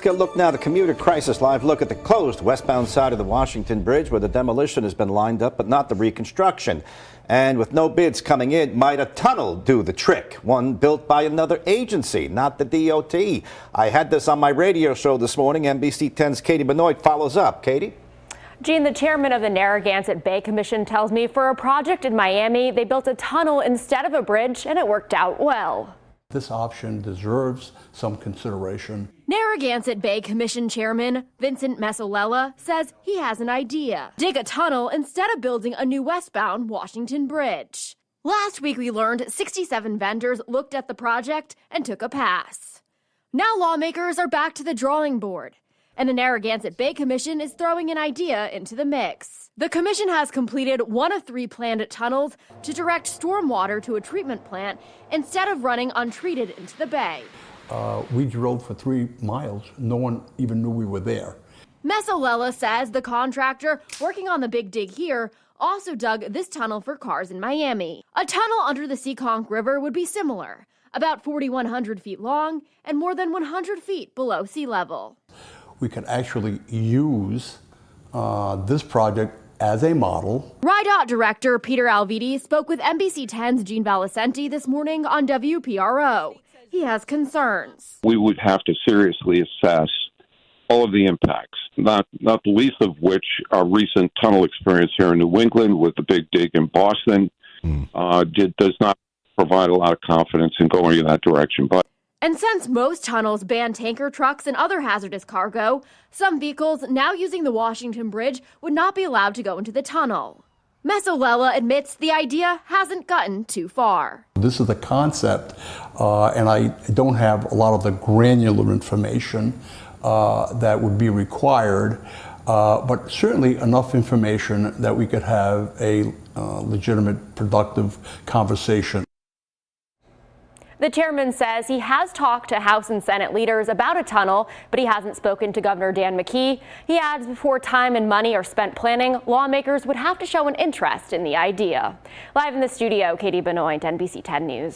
get a look now at the commuter crisis. Live look at the closed westbound side of the Washington Bridge, where the demolition has been lined up, but not the reconstruction. And with no bids coming in, might a tunnel do the trick? One built by another agency, not the DOT. I had this on my radio show this morning. NBC 10's Katie Benoit follows up. Katie? Gene, the chairman of the Narragansett Bay Commission tells me for a project in Miami, they built a tunnel instead of a bridge, and it worked out well. This option deserves some consideration. Narragansett Bay Commission Chairman Vincent Mesolella says he has an idea. Dig a tunnel instead of building a new westbound Washington Bridge. Last week we learned 67 vendors looked at the project and took a pass. Now lawmakers are back to the drawing board, and the Narragansett Bay Commission is throwing an idea into the mix. The commission has completed one of 3 planned tunnels to direct stormwater to a treatment plant instead of running untreated into the bay. We drove for 3 miles. No one even knew we were there. Mesolella says the contractor working on the big dig here also dug this tunnel for cars in Miami. A tunnel under the Seekonk River would be similar, about 4,100 feet long and more than 100 feet below sea level. We could actually use this project as a model. RIDOT Director Peter Alviti spoke with NBC 10's Gene Valicenti this morning on WPRO. He has concerns. We would have to seriously assess all of the impacts, not the least of which our recent tunnel experience here in New England with the big dig in Boston does not provide a lot of confidence in going in that direction. And since most tunnels ban tanker trucks and other hazardous cargo, some vehicles now using the Washington Bridge would not be allowed to go into the tunnel. Mesolella admits the idea hasn't gotten too far. This is the concept, and I don't have a lot of the granular information that would be required, but certainly enough information that we could have a legitimate, productive conversation. The chairman says he has talked to House and Senate leaders about a tunnel, but he hasn't spoken to Governor Dan McKee. He adds before time and money are spent planning, lawmakers would have to show an interest in the idea. Live in the studio, Katie Benoit, NBC 10 News.